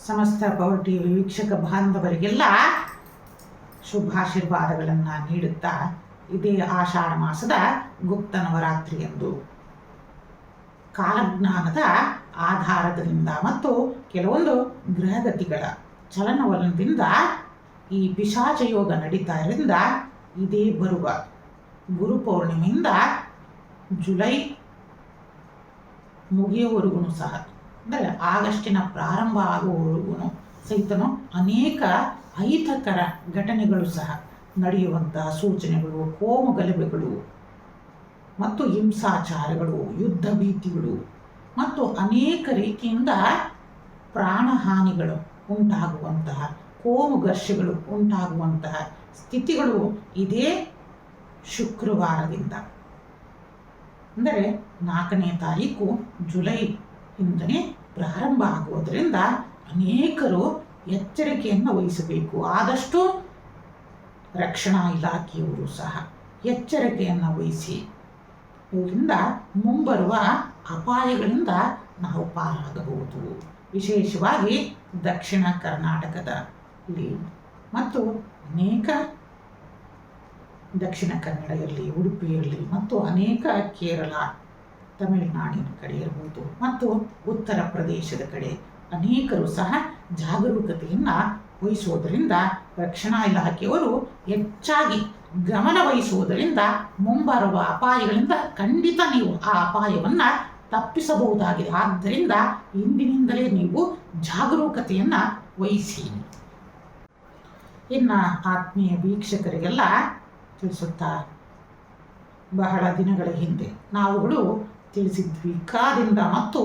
ಸಮಸ್ತ power TV ವೀಕ್ಷಕ ಬಾಂಧವರಿಗೆಲ್ಲ ಶುಭಾಶೀರ್ವಾದಗಳನ್ನು ನೀಡುತ್ತಾ ಇದೇ ಆಷಾಢ ಮಾಸದ ಗುಪ್ತ ನವರಾತ್ರಿಯಂದು ಕಾಲಜ್ಞಾನದ ಆಧಾರದಿಂದ ಮತ್ತು ಕೆಲವೊಂದು ಗ್ರಹಗತಿಗಳ ಚಲನವಲನದಿಂದ ಈ ಪಿಶಾಚ ಯೋಗ ನಡೀತಾ ಇರೋದ್ರಿಂದ ಇದೇ ಬರುವ ಗುರು ಪೌರ್ಣಿಮೆಯಿಂದ ಜುಲೈ ಮುಗಿಯುವವರೆಗೂ ಸಹ ಅಂದರೆ ಆಗಸ್ಟಿನ ಪ್ರಾರಂಭ ಆಗುವವರೆಗೂ ಸಹಿತನು ಅನೇಕ ಅಹಿತಕರ ಘಟನೆಗಳು ಸಹ ನಡೆಯುವಂತಹ ಸೂಚನೆಗಳು, ಕೋಮು ಗಲಭೆಗಳು ಮತ್ತು ಹಿಂಸಾಚಾರಗಳು, ಯುದ್ಧ ಭೀತಿಗಳು ಮತ್ತು ಅನೇಕ ರೀತಿಯಿಂದ ಪ್ರಾಣಹಾನಿಗಳು ಉಂಟಾಗುವಂತಹ, ಕೋಮು ಘರ್ಷೆಗಳು ಉಂಟಾಗುವಂತಹ ಸ್ಥಿತಿಗಳು ಇದೇ ಶುಕ್ರವಾರದಿಂದ ಅಂದರೆ 4ನೇ ತಾರೀಕು ಜುಲೈ ಇಂದನೇ ಪ್ರಾರಂಭ ಆಗುವುದರಿಂದ ಅನೇಕರು ಎಚ್ಚರಿಕೆಯನ್ನು ವಹಿಸಬೇಕು. ಆದಷ್ಟು ರಕ್ಷಣಾ ಇಲಾಖೆಯವರು ಸಹ ಎಚ್ಚರಿಕೆಯನ್ನು ವಹಿಸಿ ಇದರಿಂದ ಮುಂಬರುವ ಅಪಾಯಗಳಿಂದ ನಾವು ಪಾರಾಗಬಹುದು. ವಿಶೇಷವಾಗಿ ದಕ್ಷಿಣ ಕರ್ನಾಟಕದಲ್ಲಿ ಮತ್ತು ಅನೇಕ ದಕ್ಷಿಣ ಕನ್ನಡ ಇರಲಿ, ಉಡುಪಿ ಇರಲಿ ಮತ್ತು ಅನೇಕ ಕೇರಳ, ತಮಿಳುನಾಡಿನ ಕಡೆ ಇರ್ಬೋದು ಮತ್ತು ಉತ್ತರ ಪ್ರದೇಶದ ಕಡೆ ಅನೇಕರು ಸಹ ಜಾಗರೂಕತೆಯನ್ನು ವಹಿಸುವುದರಿಂದ ರಕ್ಷಣಾ ಇಲಾಖೆಯವರು ಹೆಚ್ಚಾಗಿ ಗಮನ ವಹಿಸುವುದರಿಂದ ಮುಂಬರುವ ಅಪಾಯಗಳಿಂದ ಖಂಡಿತ ನೀವು ಆ ಅಪಾಯವನ್ನು ತಪ್ಪಿಸಬಹುದಾಗಿದೆ. ಆದ್ದರಿಂದ ಇಂದಿನಿಂದಲೇ ನೀವು ಜಾಗರೂಕತೆಯನ್ನು ವಹಿಸಿ. ಇನ್ನು ಆತ್ಮೀಯ ವೀಕ್ಷಕರಿಗೆಲ್ಲ ತಿಳಿಸುತ್ತಾ, ಬಹಳ ದಿನಗಳ ಹಿಂದೆ ನಾವುಗಳು ತಿಳಿಸಿದ್ವಿ, ಕದಿಂದ ಮತ್ತು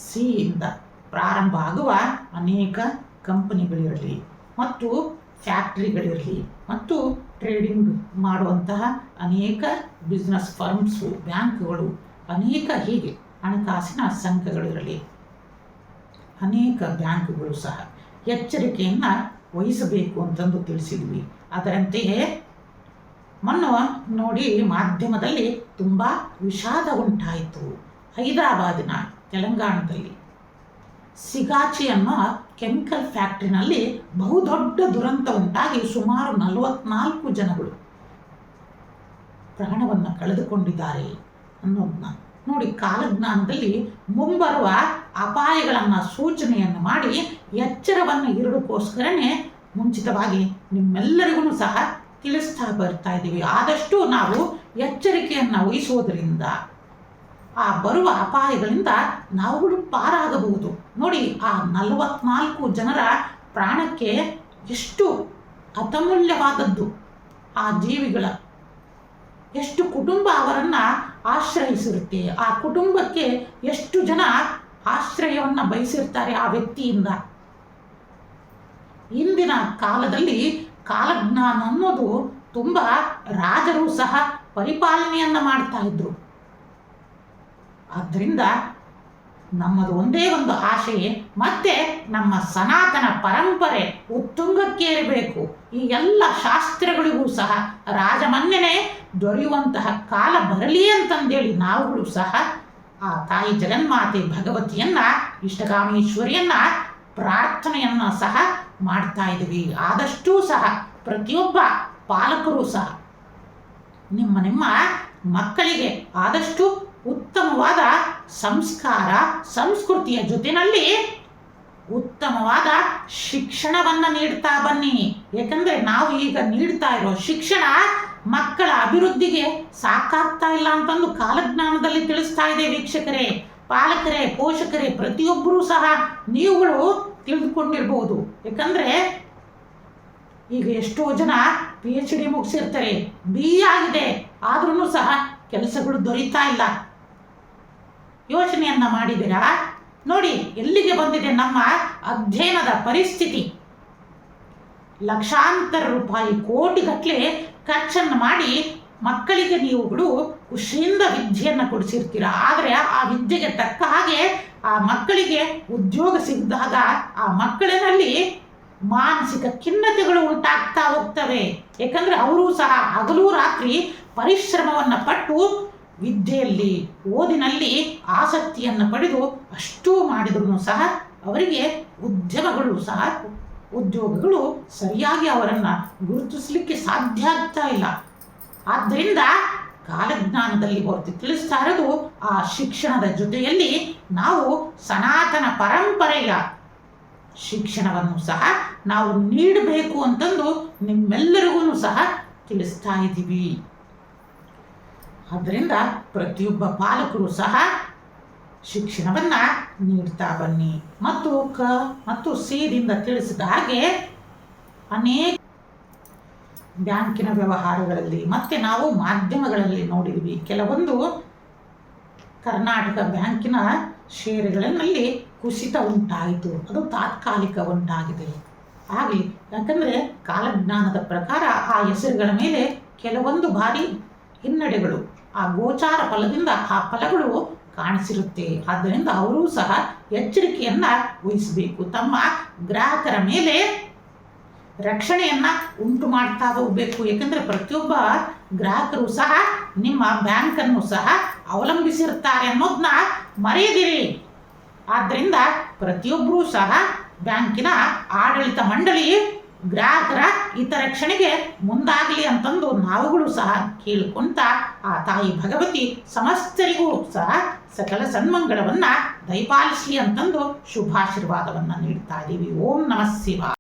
ಸಿಯಿಂದ ಪ್ರಾರಂಭ ಆಗುವ ಅನೇಕ ಕಂಪನಿಗಳಿರಲಿ ಮತ್ತು ಫ್ಯಾಕ್ಟ್ರಿಗಳಿರಲಿ ಮತ್ತು ಟ್ರೇಡಿಂಗ್ ಮಾಡುವಂತಹ ಅನೇಕ ಬಿಸ್ನೆಸ್ ಫರ್ಮ್ಸು, ಬ್ಯಾಂಕ್ಗಳು, ಅನೇಕ ಹೀಗೆ ಹಣಕಾಸಿನ ಸಂಘಗಳಿರಲಿ, ಅನೇಕ ಬ್ಯಾಂಕ್ಗಳು ಸಹ ಎಚ್ಚರಿಕೆಯನ್ನು ವಹಿಸಬೇಕು ಅಂತಂದು ತಿಳಿಸಿದ್ವಿ. ಅದರಂತೆಯೇ ಮೊನ್ನೆ ನೋಡಿ ಮಾಧ್ಯಮದಲ್ಲಿ ತುಂಬ ವಿಷಾದ ಉಂಟಾಯಿತು. ಹೈದರಾಬಾದಿನ ತೆಲಂಗಾಣದಲ್ಲಿ ಸಿಗಾಚಿ ಅನ್ನೋ ಕೆಮಿಕಲ್ ಫ್ಯಾಕ್ಟ್ರಿನಲ್ಲಿ ಬಹುದೊಡ್ಡ ದುರಂತ ಉಂಟಾಗಿ ಸುಮಾರು 44 ಜನಗಳು ಪ್ರಾಣವನ್ನು ಕಳೆದುಕೊಂಡಿದ್ದಾರೆ ಅನ್ನೋದನ್ನ ನೋಡಿ. ಕಾಲಜ್ಞಾನದಲ್ಲಿ ಮುಂಬರುವ ಅಪಾಯಗಳನ್ನು ಸೂಚನೆಯನ್ನು ಮಾಡಿ ಎಚ್ಚರವನ್ನು ಇರೋದಕ್ಕೋಸ್ಕರನೇ ಮುಂಚಿತವಾಗಿ ನಿಮ್ಮೆಲ್ಲರಿಗೂ ಸಹ ತಿಳಿಸ್ತಾ ಬರ್ತಾ ಇದ್ದೀವಿ. ಆದಷ್ಟು ನಾವು ಎಚ್ಚರಿಕೆಯನ್ನು ವಹಿಸುವುದರಿಂದ ಆ ಬರುವ ಅಪಾಯಗಳಿಂದ ನಾವುಗಳು ಪಾರಾಗಬಹುದು. ನೋಡಿ, ಆ 44 ಜನರ ಪ್ರಾಣಕ್ಕೆ ಎಷ್ಟು ಅತಮೂಲ್ಯವಾದದ್ದು. ಆ ಜೀವಿಗಳ ಎಷ್ಟು ಕುಟುಂಬ ಅವರನ್ನು ಆಶ್ರಯಿಸಿರುತ್ತೆ, ಆ ಕುಟುಂಬಕ್ಕೆ ಎಷ್ಟು ಜನ ಆಶ್ರಯವನ್ನು ಬಯಸಿರ್ತಾರೆ ಆ ವ್ಯಕ್ತಿಯಿಂದ. ಇಂದಿನ ಕಾಲದಲ್ಲಿ ಕಾಲಜ್ಞಾನ ಅನ್ನೋದು ತುಂಬ ರಾಜರು ಸಹ ಪರಿಪಾಲನೆಯನ್ನು ಮಾಡ್ತಾ ಇದ್ರು. ಆದ್ದರಿಂದ ನಮ್ಮದು ಒಂದೇ ಒಂದು ಆಶೆ, ಮತ್ತೆ ನಮ್ಮ ಸನಾತನ ಪರಂಪರೆ ಉತ್ತುಂಗಕ್ಕೇರಬೇಕು. ಈ ಎಲ್ಲ ಶಾಸ್ತ್ರಗಳಿಗೂ ಸಹ ರಾಜಮನ್ನಣೆ ದೊರೆಯುವಂತಹ ಕಾಲ ಬರಲಿ ಅಂತಂದೇಳಿ ನಾವುಗಳು ಸಹ ಆ ತಾಯಿ ಜಗನ್ಮಾತೆ ಭಗವತಿಯನ್ನ, ಇಷ್ಟಗಾಮೀಶ್ವರಿಯನ್ನ ಪ್ರಾರ್ಥನೆಯನ್ನು ಸಹ ಮಾಡ್ತಾ ಇದ್ದೀವಿ. ಆದಷ್ಟೂ ಸಹ ಪ್ರತಿಯೊಬ್ಬ ಪಾಲಕರು ಸಹ ನಿಮ್ಮ ಮಕ್ಕಳಿಗೆ ಆದಷ್ಟು ಉತ್ತಮವಾದ ಸಂಸ್ಕಾರ, ಸಂಸ್ಕೃತಿಯ ಜೊತೆಯಲ್ಲಿ ಉತ್ತಮವಾದ ಶಿಕ್ಷಣವನ್ನು ನೀಡ್ತಾ ಬನ್ನಿ. ಏಕೆಂದರೆ ನಾವು ಈಗ ನೀಡ್ತಾ ಇರೋ ಶಿಕ್ಷಣ ಮಕ್ಕಳ ಅಭಿವೃದ್ಧಿಗೆ ಸಾಕಾಗ್ತಾ ಇಲ್ಲ ಅಂತಂದು ಕಾಲಜ್ಞಾನದಲ್ಲಿ ತಿಳಿಸ್ತಾ ಇದೆ. ವೀಕ್ಷಕರೇ, ಪಾಲಕರೇ, ಪೋಷಕರೇ, ಪ್ರತಿಯೊಬ್ಬರೂ ಸಹ ನೀವುಗಳು ತಿಳಿದುಕೊಂಡಿರ್ಬೋದು. ಯಾಕಂದರೆ ಈಗ ಎಷ್ಟೋ ಜನ PhD ಮುಗಿಸಿರ್ತಾರೆ, BE ಆಗಿದೆ, ಆದ್ರೂ ಸಹ ಕೆಲಸಗಳು ದೊರೀತಾ ಇಲ್ಲ. ಯೋಚನೆಯನ್ನು ಮಾಡಿದ್ದೀರಾ? ನೋಡಿ ಎಲ್ಲಿಗೆ ಬಂದಿದೆ ನಮ್ಮ ಅಧ್ಯಯನದ ಪರಿಸ್ಥಿತಿ. ಲಕ್ಷಾಂತರ ರೂಪಾಯಿ, ಕೋಟಿಗಟ್ಟಲೆ ಖರ್ಚನ್ನು ಮಾಡಿ ಮಕ್ಕಳಿಗೆ ನೀವುಗಳು ಖುಷಿಯಿಂದ ವಿದ್ಯೆಯನ್ನು ಕೊಡಿಸಿರ್ತೀರ. ಆದರೆ ಆ ವಿದ್ಯೆಗೆ ತಕ್ಕ ಹಾಗೆ ಆ ಮಕ್ಕಳಿಗೆ ಉದ್ಯೋಗ ಸಿಕ್ಕಿದಾಗ ಆ ಮಕ್ಕಳಿನಲ್ಲಿ ಮಾನಸಿಕ ಖಿನ್ನತೆಗಳು ಉಂಟಾಗ್ತಾ ಹೋಗ್ತವೆ. ಏಕೆಂದರೆ ಅವರು ಸಹ ಹಗಲು ರಾತ್ರಿ ಪರಿಶ್ರಮವನ್ನು ಪಟ್ಟು ವಿದ್ಯೆಯಲ್ಲಿ, ಓದಿನಲ್ಲಿ ಆಸಕ್ತಿಯನ್ನು ಪಡೆದು ಅಷ್ಟೂ ಮಾಡಿದ್ರೂ ಸಹ ಅವರಿಗೆ ಉದ್ಯೋಗಗಳು ಸರಿಯಾಗಿ ಅವರನ್ನು ಗುರುತಿಸಲಿಕ್ಕೆ ಸಾಧ್ಯ ಆಗ್ತಾ ಇಲ್ಲ. ಆದ್ದರಿಂದ ಕಾಲಜ್ಞಾನದಲ್ಲಿ ಹೊರತು ತಿಳಿಸ್ತಾ ಇರೋದು ಆ ಶಿಕ್ಷಣದ ಜೊತೆಯಲ್ಲಿ ನಾವು ಸನಾತನ ಪರಂಪರೆಯ ಶಿಕ್ಷಣವನ್ನು ಸಹ ನಾವು ನೀಡಬೇಕು ಅಂತಂದು ನಿಮ್ಮೆಲ್ಲರಿಗೂ ಸಹ ತಿಳಿಸ್ತಾ ಇದ್ದೀವಿ. ಆದ್ದರಿಂದ ಪ್ರತಿಯೊಬ್ಬ ಪಾಲಕರು ಸಹ ಶಿಕ್ಷಣವನ್ನು ನೀಡ್ತಾ ಬನ್ನಿ. ಮತ್ತು ಮತ್ತು ಸಿದಿಂದ ತಿಳಿಸಿದ ಹಾಗೆ ಅನೇಕ ಬ್ಯಾಂಕಿನ ವ್ಯವಹಾರಗಳಲ್ಲಿ ಮತ್ತು ನಾವು ಮಾಧ್ಯಮಗಳಲ್ಲಿ ನೋಡಿದ್ವಿ, ಕೆಲವೊಂದು ಕರ್ನಾಟಕ ಬ್ಯಾಂಕಿನ ಷೇರುಗಳಲ್ಲಿ ಕುಸಿತ ಉಂಟಾಯಿತು. ಅದು ತಾತ್ಕಾಲಿಕ ಉಂಟಾಗಿದೆ. ಆಗಲಿ, ಯಾಕಂದರೆ ಕಾಲಜ್ಞಾನದ ಪ್ರಕಾರ ಆ ಹೆಸರುಗಳ ಮೇಲೆ ಕೆಲವೊಂದು ಬಾರಿ ಹಿನ್ನಡೆಗಳು, ಆ ಗೋಚಾರ ಫಲದಿಂದ ಆ ಫಲಗಳು ಕಾಣಿಸಿರುತ್ತೆ. ಆದ್ದರಿಂದ ಅವರೂ ಸಹ ಎಚ್ಚರಿಕೆಯನ್ನು ವಹಿಸಬೇಕು. ತಮ್ಮ ಗ್ರಾಹಕರ ಮೇಲೆ ರಕ್ಷಣೆಯನ್ನು ಉಂಟು ಮಾಡ್ತಾ ಹೋಗಬೇಕು. ಏಕೆಂದರೆ ಪ್ರತಿಯೊಬ್ಬ ಗ್ರಾಹಕರು ಸಹ ನಿಮ್ಮ ಬ್ಯಾಂಕನ್ನು ಸಹ ಅವಲಂಬಿಸಿರ್ತಾರೆ ಅನ್ನೋದನ್ನ ಮರೆಯದಿರಿ. ಆದ್ದರಿಂದ ಪ್ರತಿಯೊಬ್ಬರೂ ಸಹ ಬ್ಯಾಂಕಿನ ಆಡಳಿತ ಮಂಡಳಿ ಗ್ರಾಹಕರ ಹಿತರಕ್ಷಣೆಗೆ ಮುಂದಾಗಲಿ ಅಂತಂದು ನಾವುಗಳು ಸಹ ಕೇಳಿಕೊಂತ ಆ ತಾಯಿ ಭಗವತಿ ಸಮಸ್ತರಿಗೂ ಸಹ ಸಕಲ ಸನ್ಮಂಗಳವನ್ನು ದಯಪಾಲಿಸಲಿ ಅಂತಂದು ಶುಭಾಶೀರ್ವಾದವನ್ನು ನೀಡ್ತಾ ಇದ್ದೀವಿ. ಓಂ ನಮಃ ಶಿವಾಯ.